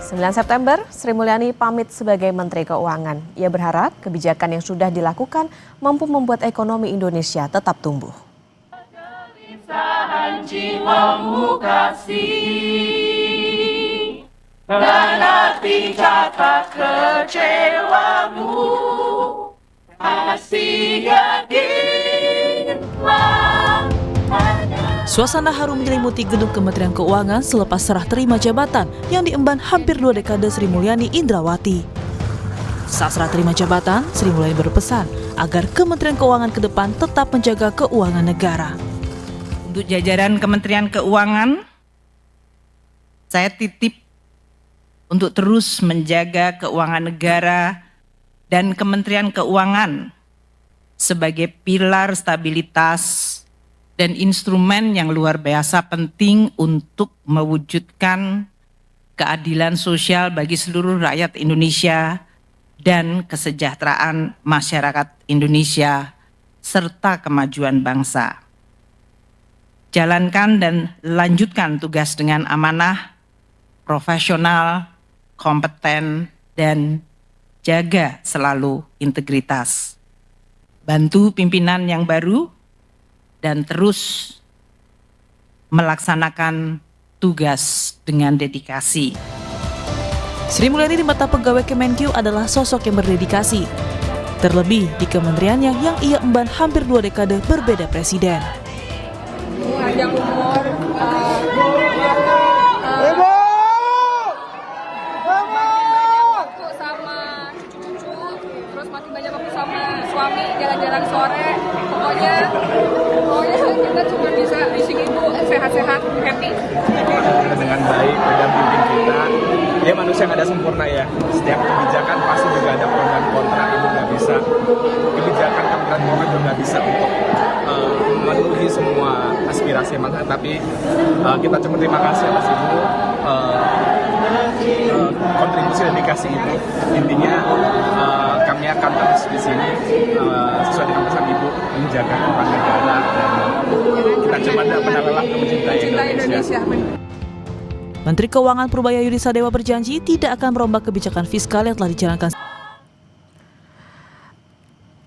9 September, Sri Mulyani pamit sebagai Menteri Keuangan. Ia berharap kebijakan yang sudah dilakukan mampu membuat ekonomi Indonesia tetap tumbuh. Jiwamu kasih, dan arti kata kecewamu, kasih yakinlah. Suasana haru menyelimuti gedung Kementerian Keuangan selepas serah terima jabatan yang diemban hampir 2 dekade Sri Mulyani Indrawati. Saat serah terima jabatan, Sri Mulyani berpesan agar Kementerian Keuangan ke depan tetap menjaga keuangan negara. Untuk jajaran Kementerian Keuangan, saya titip untuk terus menjaga keuangan negara dan Kementerian Keuangan sebagai pilar stabilitas dan instrumen yang luar biasa penting untuk mewujudkan keadilan sosial bagi seluruh rakyat Indonesia dan kesejahteraan masyarakat Indonesia serta kemajuan bangsa. Jalankan dan lanjutkan tugas dengan amanah, profesional, kompeten, dan jaga selalu integritas. Bantu pimpinan yang baru dan terus melaksanakan tugas dengan dedikasi. Sri Mulyani di mata pegawai Kemenkeu adalah sosok yang berdedikasi. Terlebih di kementeriannya yang ia emban hampir 2 dekade berbeda presiden. Panjang umur, waktu sama cucu-cucu, terus makin banyak waktu sama suami, jalan-jalan sore, pokoknya kita cuma bisa wishing ibu sehat-sehat, happy. Dengan baik, mendampingi kita. Dia manusia nggak ada sempurna ya. Setiap kebijakan pasti juga ada pro dan kontra. Ibu nggak bisa. Kebijakan Kementerian Keuangan juga nggak bisa untuk memenuhi semua aspirasi masyarakat. Tapi kita cuma terima kasih atas ibu kontribusi dan dedikasi ibu. Intinya kami akan terus di sini sesuai dengan pesan ibu menjaga keuangan negara dan kita coba lelah mencintai Indonesia. Menteri Keuangan Purbaya Yudi Sadewa berjanji tidak akan merombak kebijakan fiskal yang telah dijalankan.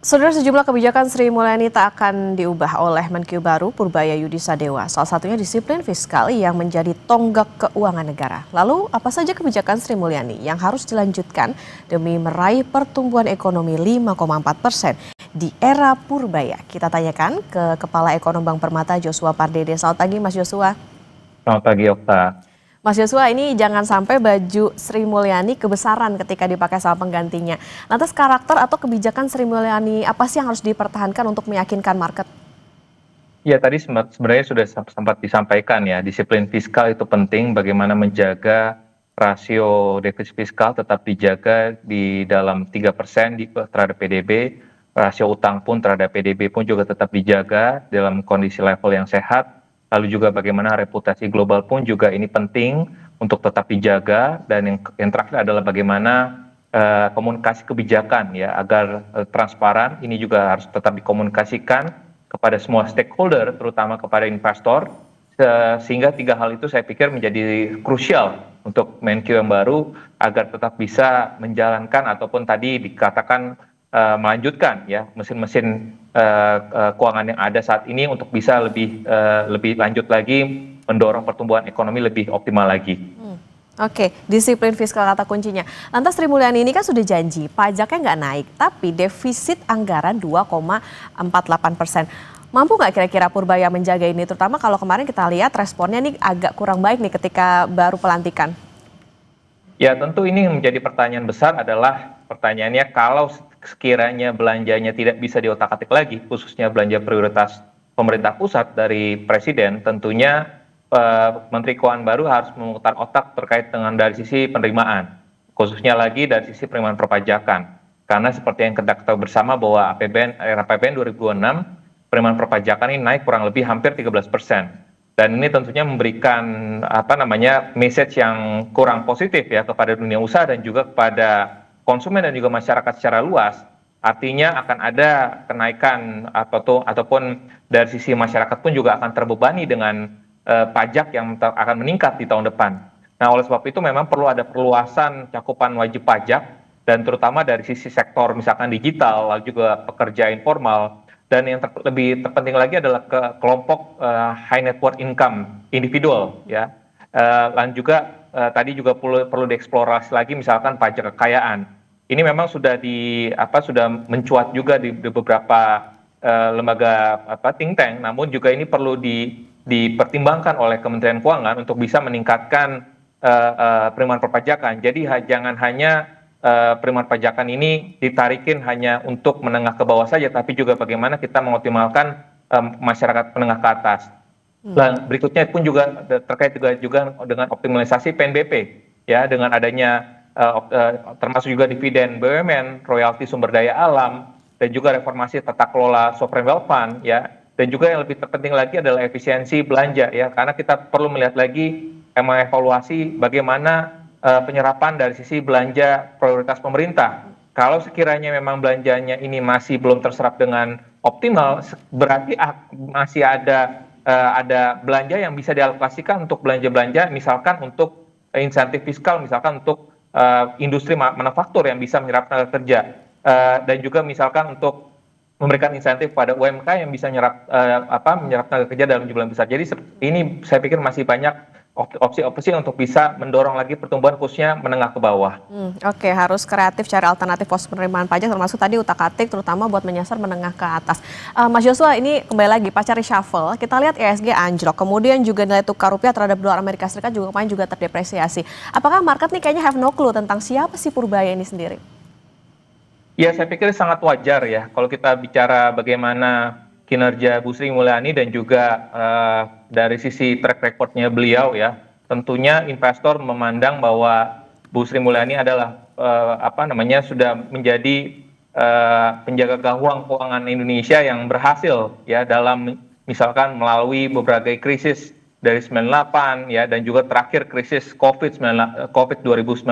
Saudara, sejumlah kebijakan Sri Mulyani tak akan diubah oleh Menkeu baru Purbaya Yudi Sadewa. Salah satunya disiplin fiskal yang menjadi tonggak keuangan negara. Lalu apa saja kebijakan Sri Mulyani yang harus dilanjutkan demi meraih pertumbuhan ekonomi 5,4% di era Purbaya? Kita tanyakan ke Kepala Ekonom Bank Permata Joshua Pardede. Selamat pagi Mas Joshua. Selamat pagi Okta. Mas Joshua, ini jangan sampai baju Sri Mulyani kebesaran ketika dipakai sama penggantinya. Lantas karakter atau kebijakan Sri Mulyani apa sih yang harus dipertahankan untuk meyakinkan market? Ya, tadi sebenarnya sudah sempat disampaikan ya, disiplin fiskal itu penting, bagaimana menjaga rasio defisit fiskal tetap dijaga di dalam 3% terhadap PDB, rasio utang pun terhadap PDB pun juga tetap dijaga dalam kondisi level yang sehat. Lalu juga bagaimana reputasi global pun juga ini penting untuk tetap dijaga, dan yang terakhir adalah bagaimana komunikasi kebijakan ya agar transparan. Ini juga harus tetap dikomunikasikan kepada semua stakeholder, terutama kepada investor, sehingga 3 hal itu saya pikir menjadi krusial untuk Menkeu yang baru agar tetap bisa menjalankan ataupun tadi dikatakan melanjutkan ya mesin-mesin keuangan yang ada saat ini untuk bisa lebih lanjut lagi mendorong pertumbuhan ekonomi lebih optimal lagi. Oke, disiplin fiskal kata kuncinya. Lantas Sri Mulyani ini kan sudah janji pajaknya nggak naik, tapi defisit anggaran 2,48%. Mampu nggak kira-kira Purbaya menjaga ini? Terutama kalau kemarin kita lihat responnya nih agak kurang baik nih ketika baru pelantikan. Ya, tentu ini menjadi pertanyaan besar adalah pertanyaannya kalau sekiranya belanjanya tidak bisa diotak-atik lagi, khususnya belanja prioritas pemerintah pusat dari presiden, tentunya Menteri Keuangan baru harus memutar otak terkait dengan dari sisi penerimaan, khususnya lagi dari sisi penerimaan perpajakan. Karena seperti yang kita ketahui bersama bahwa RAPBN 2026 penerimaan perpajakan ini naik kurang lebih hampir 13%. Dan ini tentunya memberikan message yang kurang positif ya kepada dunia usaha dan juga kepada konsumen dan juga masyarakat secara luas. Artinya akan ada kenaikan ataupun dari sisi masyarakat pun juga akan terbebani dengan pajak yang akan meningkat di tahun depan. Nah, oleh sebab itu memang perlu ada perluasan cakupan wajib pajak dan terutama dari sisi sektor misalkan digital, lalu juga pekerja informal, dan yang lebih terpenting lagi adalah ke kelompok high net worth income individual ya. Dan juga tadi juga perlu dieksplorasi lagi misalkan pajak kekayaan. Ini memang sudah sudah mencuat juga di beberapa lembaga think tank, namun juga ini perlu dipertimbangkan oleh Kementerian Keuangan untuk bisa meningkatkan penerimaan perpajakan. Jadi jangan hanya penerimaan pajakan ini ditarikin hanya untuk menengah ke bawah saja, tapi juga bagaimana kita mengoptimalkan masyarakat menengah ke atas. Dan berikutnya pun juga terkait juga dengan optimalisasi PNBP, ya, dengan adanya termasuk juga dividen BUMN, royalti sumber daya alam, dan juga reformasi tata kelola sovereign wealth fund, ya. Dan juga yang lebih terpenting lagi adalah efisiensi belanja, ya, karena kita perlu melihat lagi mengevaluasi bagaimana penyerapan dari sisi belanja prioritas pemerintah. Kalau sekiranya memang belanjanya ini masih belum terserap dengan optimal, berarti masih ada belanja yang bisa dialokasikan untuk belanja-belanja, misalkan untuk insentif fiskal, misalkan untuk industri manufaktur yang bisa menyerap tenaga kerja, dan juga misalkan untuk memberikan insentif pada UMKM yang bisa menyerap tenaga kerja dalam jumlah besar. Jadi ini saya pikir masih banyak opsi-opsi untuk bisa mendorong lagi pertumbuhan khususnya menengah ke bawah. Oke, harus kreatif cari alternatif pos penerimaan pajak termasuk tadi utak-atik terutama buat menyasar menengah ke atas. Mas Joshua, ini kembali lagi pasca reshuffle, kita lihat IHSG anjlok, kemudian juga nilai tukar rupiah terhadap dolar Amerika Serikat juga kemarin juga terdepresiasi. Apakah market nih kayaknya have no clue tentang siapa sih Purbaya ini sendiri? Ya, saya pikir sangat wajar ya kalau kita bicara bagaimana kinerja Bu Sri Mulyani dan juga dari sisi track recordnya beliau ya, tentunya investor memandang bahwa Bu Sri Mulyani adalah sudah menjadi penjaga gawang keuangan Indonesia yang berhasil ya dalam misalkan melalui berbagai krisis dari 98 ya, dan juga terakhir krisis COVID 2019.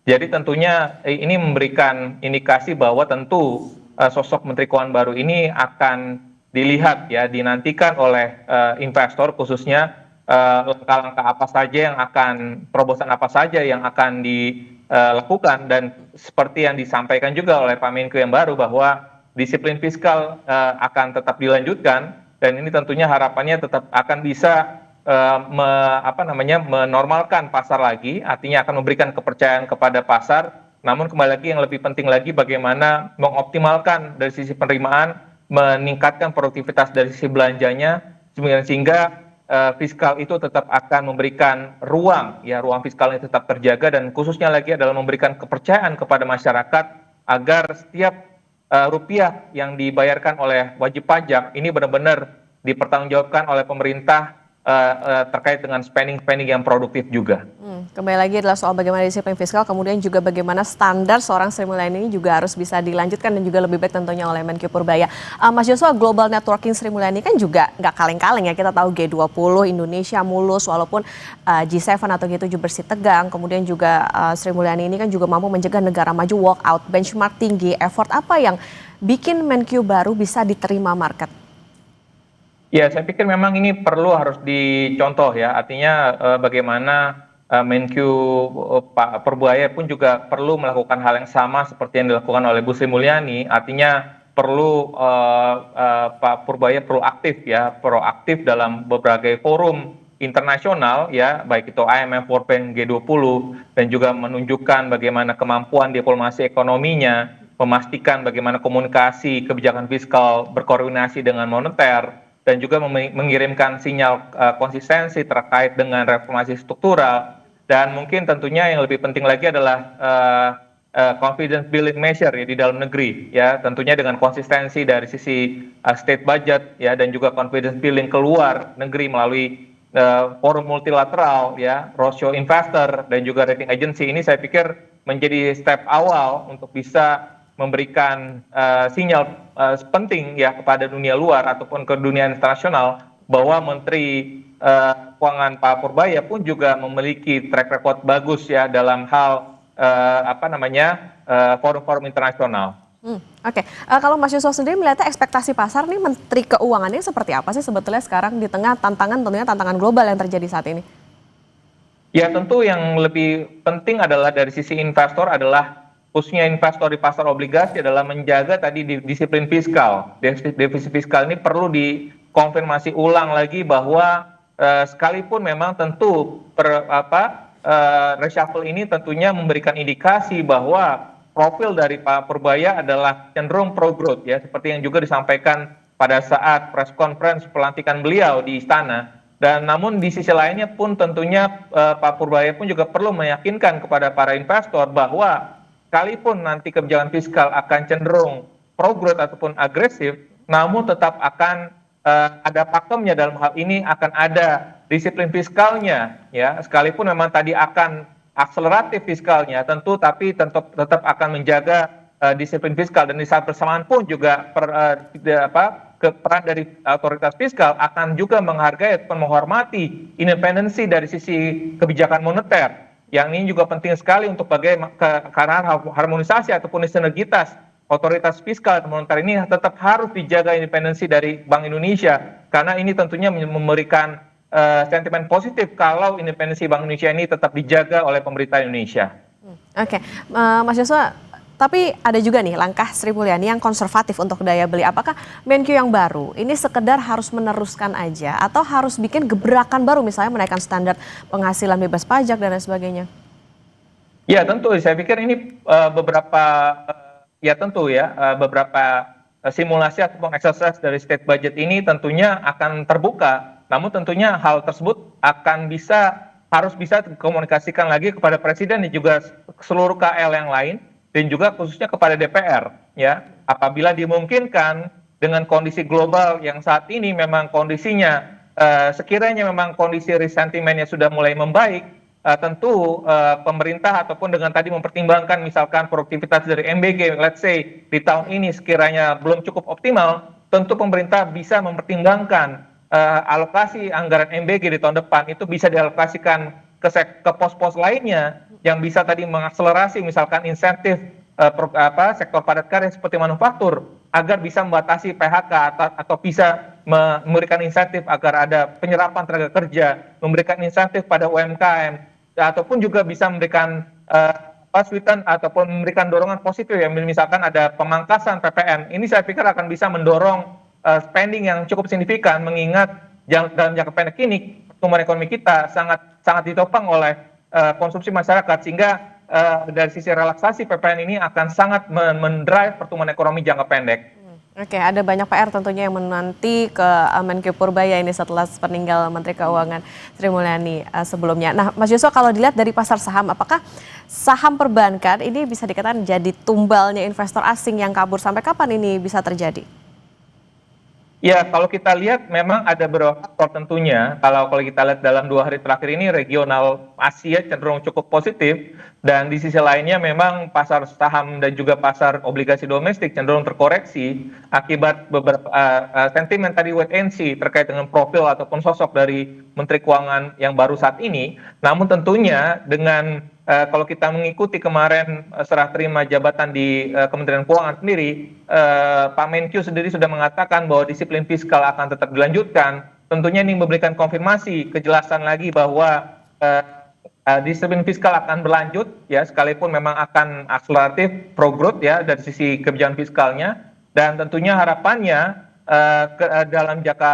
Jadi tentunya ini memberikan indikasi bahwa tentu sosok Menteri Keuangan baru ini akan dilihat ya, dinantikan oleh investor khususnya langkah-langkah apa saja yang akan, terobosan apa saja yang akan dilakukan, dan seperti yang disampaikan juga oleh Pak Menko yang baru bahwa disiplin fiskal akan tetap dilanjutkan, dan ini tentunya harapannya tetap akan bisa menormalkan pasar lagi, artinya akan memberikan kepercayaan kepada pasar. Namun kembali lagi yang lebih penting lagi bagaimana mengoptimalkan dari sisi penerimaan, meningkatkan produktivitas dari sisi belanjanya, sehingga fiskal itu tetap akan memberikan ruang fiskalnya tetap terjaga, dan khususnya lagi adalah memberikan kepercayaan kepada masyarakat agar setiap rupiah yang dibayarkan oleh wajib pajak ini benar-benar dipertanggungjawabkan oleh pemerintah terkait dengan spending yang produktif juga. Kembali lagi adalah soal bagaimana disiplin fiskal, kemudian juga bagaimana standar seorang Sri Mulyani ini juga harus bisa dilanjutkan dan juga lebih baik tentunya oleh Menkyu Purbaya. Mas Joshua, Global Networking Sri Mulyani kan juga nggak kaleng-kaleng ya, kita tahu G20, Indonesia mulus, walaupun G7 atau G7 bersih tegang, kemudian juga Sri Mulyani ini kan juga mampu mencegah negara maju walk out, benchmark tinggi, effort apa yang bikin Menkyu baru bisa diterima market? Ya, saya pikir memang ini harus dicontoh ya, artinya bagaimana Menkyu Pak Purbaya pun juga perlu melakukan hal yang sama seperti yang dilakukan oleh Bu Sri Mulyani, artinya perlu Pak Purbaya proaktif dalam berbagai forum internasional ya, baik itu IMF, World Bank, G20, dan juga menunjukkan bagaimana kemampuan diplomasi ekonominya, memastikan bagaimana komunikasi kebijakan fiskal berkoordinasi dengan moneter, dan juga mengirimkan sinyal konsistensi terkait dengan reformasi struktural, dan mungkin tentunya yang lebih penting lagi adalah confidence building measure ya di dalam negeri ya, tentunya dengan konsistensi dari sisi state budget ya, dan juga confidence building keluar negeri melalui forum multilateral ya, roadshow investor, dan juga rating agency. Ini saya pikir menjadi step awal untuk bisa memberikan sinyal penting ya kepada dunia luar ataupun ke dunia internasional bahwa Menteri Keuangan Pak Purbaya pun juga memiliki track record bagus ya dalam hal forum-forum internasional. Oke. Kalau Mas Joshua sendiri melihatnya ekspektasi pasar nih Menteri Keuangannya seperti apa sih sebetulnya sekarang di tengah tantangan, tentunya tantangan global yang terjadi saat ini? Ya tentu yang lebih penting adalah dari sisi investor adalah khususnya investor di pasar obligasi adalah menjaga tadi disiplin fiskal. Defisit fiskal ini perlu dikonfirmasi ulang lagi bahwa sekalipun memang tentu reshuffle ini tentunya memberikan indikasi bahwa profil dari Pak Purbaya adalah cenderung pro growth ya, seperti yang juga disampaikan pada saat press conference pelantikan beliau di istana. Dan namun di sisi lainnya pun tentunya Pak Purbaya pun juga perlu meyakinkan kepada para investor bahwa sekalipun nanti kebijakan fiskal akan cenderung pro growth ataupun agresif, namun tetap akan ada pakemnya dalam hal ini, akan ada disiplin fiskalnya ya, sekalipun memang tadi akan akseleratif fiskalnya tentu, tapi tetap akan menjaga disiplin fiskal, dan di saat bersamaan pun juga peran dari otoritas fiskal akan juga menghargai atau menghormati independensi dari sisi kebijakan moneter. Yang ini juga penting sekali untuk karena harmonisasi ataupun sinergitas otoritas fiskal dan moneter ini tetap harus dijaga independensi dari Bank Indonesia, karena ini tentunya memberikan sentimen positif kalau independensi Bank Indonesia ini tetap dijaga oleh pemerintah Indonesia. Oke, Mas Joshua, tapi ada juga nih langkah Sri Mulyani yang konservatif untuk daya beli. Apakah Menkyu yang baru ini sekedar harus meneruskan aja atau harus bikin gebrakan baru, misalnya menaikkan standar penghasilan bebas pajak dan lain sebagainya? Ya tentu, saya pikir ini beberapa simulasi ataupun exercise dari state budget ini tentunya akan terbuka. Namun tentunya hal tersebut harus bisa dikomunikasikan lagi kepada Presiden dan juga seluruh KL yang lain, dan juga khususnya kepada DPR ya, apabila dimungkinkan dengan kondisi global yang saat ini memang kondisinya sekiranya memang kondisi risk sentimennya sudah mulai membaik, tentu pemerintah ataupun dengan tadi mempertimbangkan misalkan produktivitas dari MBG let's say di tahun ini sekiranya belum cukup optimal, tentu pemerintah bisa mempertimbangkan alokasi anggaran MBG di tahun depan itu bisa dialokasikan ke pos-pos lainnya yang bisa tadi mengakselerasi misalkan insentif sektor padat karya seperti manufaktur agar bisa membatasi PHK atau bisa memberikan insentif agar ada penyerapan tenaga kerja, memberikan insentif pada UMKM, ataupun juga bisa memberikan fasilitas ataupun memberikan dorongan positif ya, misalkan ada pemangkasan PPN. Ini saya pikir akan bisa mendorong spending yang cukup signifikan, mengingat dalam jangka pendek ini pertumbuhan ekonomi kita sangat ditopang oleh konsumsi masyarakat, sehingga dari sisi relaksasi PPN ini akan sangat mendrive pertumbuhan ekonomi jangka pendek. Oke, ada banyak PR tentunya yang menanti ke Menkyu Purbaya ini setelah peninggal Menteri Keuangan Sri Mulyani sebelumnya. Nah, Mas Joshua, kalau dilihat dari pasar saham, apakah saham perbankan ini bisa dikatakan jadi tumbalnya investor asing yang kabur? Sampai kapan ini bisa terjadi? Ya, kalau kita lihat memang ada beberapa faktor tentunya. Kalau kita lihat dalam 2 hari terakhir ini regional Asia cenderung cukup positif, dan di sisi lainnya memang pasar saham dan juga pasar obligasi domestik cenderung terkoreksi akibat beberapa sentimen tadi wait and see terkait dengan profil ataupun sosok dari Menteri Keuangan yang baru saat ini. Namun tentunya dengan kalau kita mengikuti kemarin serah terima jabatan di Kementerian Keuangan sendiri, Pak Menkyu sendiri sudah mengatakan bahwa disiplin fiskal akan tetap dilanjutkan. Tentunya ini memberikan konfirmasi, kejelasan lagi bahwa disiplin fiskal akan berlanjut ya, sekalipun memang akan akseleratif pro growth ya dari sisi kebijakan fiskalnya, dan tentunya harapannya dalam jangka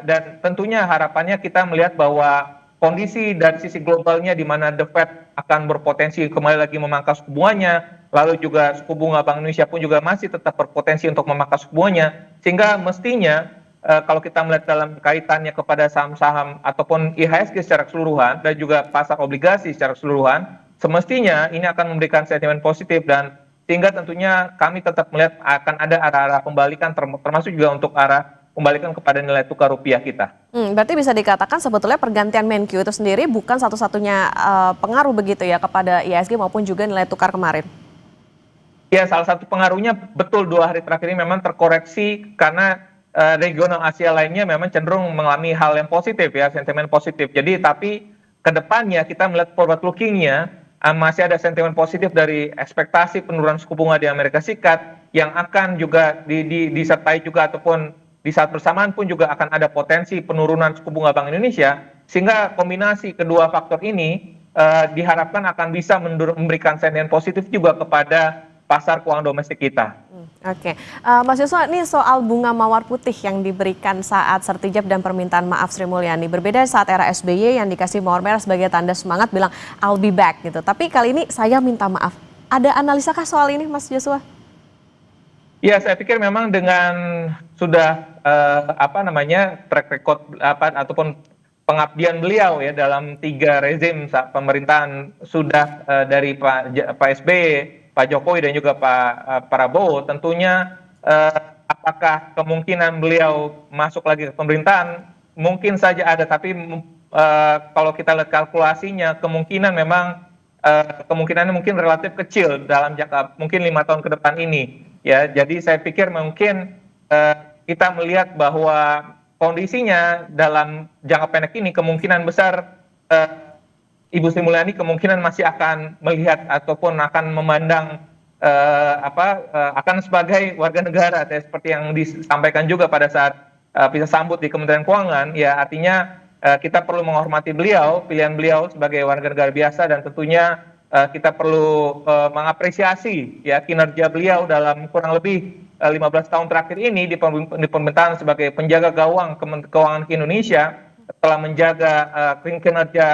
dan tentunya harapannya kita melihat bahwa kondisi dari sisi globalnya di mana The Fed akan berpotensi kembali lagi memangkas suku bunganya, lalu juga suku bunga Bank Indonesia pun juga masih tetap berpotensi untuk memangkas suku bunganya, sehingga mestinya kalau kita melihat dalam kaitannya kepada saham-saham ataupun IHSG secara keseluruhan dan juga pasar obligasi secara keseluruhan, semestinya ini akan memberikan sentimen positif, dan sehingga tentunya kami tetap melihat akan ada arah-arah pembalikan termasuk juga untuk arah kembalikan kepada nilai tukar rupiah kita. Berarti bisa dikatakan sebetulnya pergantian Menkyu itu sendiri bukan satu-satunya pengaruh begitu ya kepada IHSG maupun juga nilai tukar kemarin? Ya, salah satu pengaruhnya betul 2 hari terakhir ini memang terkoreksi karena regional Asia lainnya memang cenderung mengalami hal yang positif ya, sentimen positif. Jadi tapi ke depannya kita melihat forward lookingnya masih ada sentimen positif dari ekspektasi penurunan suku bunga di Amerika Serikat yang akan juga disertai juga ataupun di saat bersamaan pun juga akan ada potensi penurunan suku bunga Bank Indonesia, Sehingga kombinasi kedua faktor ini diharapkan akan bisa memberikan sentimen positif juga kepada pasar keuangan domestik kita. Oke, Mas Yuswa, ini soal bunga mawar putih yang diberikan saat sertijab dan permintaan maaf Sri Mulyani. Berbeda saat era SBY yang dikasih mawar merah sebagai tanda semangat bilang I'll be back gitu. Tapi kali ini saya minta maaf. Ada analisakah soal ini, Mas Yuswa? Ya, saya pikir memang dengan sudah track record ataupun pengabdian beliau ya dalam 3 rezim pemerintahan sudah dari Pak SBY, Pak Jokowi dan juga Pak Prabowo, tentunya apakah kemungkinan beliau masuk lagi ke pemerintahan mungkin saja ada, tapi kalau kita lihat kalkulasinya kemungkinan memang kemungkinannya mungkin relatif kecil dalam jangka mungkin 5 tahun ke depan ini ya. Jadi saya pikir mungkin kita melihat bahwa kondisinya dalam jangka pendek ini kemungkinan besar Ibu Sri Mulyani kemungkinan masih akan melihat ataupun akan memandang akan sebagai warga negara seperti yang disampaikan juga pada saat bisa sambut di Kementerian Keuangan ya, artinya kita perlu menghormati beliau, pilihan beliau sebagai warga negara biasa, dan tentunya kita perlu mengapresiasi ya kinerja beliau dalam kurang lebih 15 tahun terakhir ini di pemerintahan sebagai penjaga gawang keuangan Indonesia, telah menjaga kinerja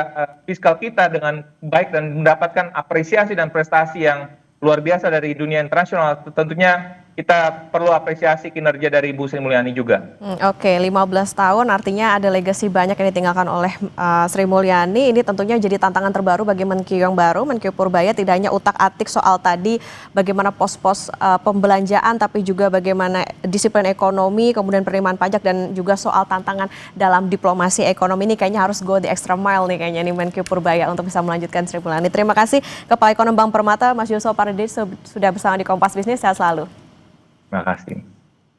fiskal kita dengan baik dan mendapatkan apresiasi dan prestasi yang luar biasa dari dunia internasional. Tentunya kita perlu apresiasi kinerja dari Ibu Sri Mulyani juga. Oke, 15 tahun artinya ada legasi banyak yang ditinggalkan oleh Sri Mulyani. Ini tentunya jadi tantangan terbaru bagi Menkyu yang baru, Menkyu Purbaya, tidak hanya utak-atik soal tadi bagaimana pos-pos pembelanjaan, tapi juga bagaimana disiplin ekonomi, kemudian penerimaan pajak, dan juga soal tantangan dalam diplomasi ekonomi. Ini kayaknya harus go the extra mile nih kayaknya nih Menkyu Purbaya untuk bisa melanjutkan Sri Mulyani. Terima kasih Kepala Ekonom Bank Permata, Mas Yuswa Pardede, sudah bersama di Kompas Bisnis. Sehat selalu. Terima kasih.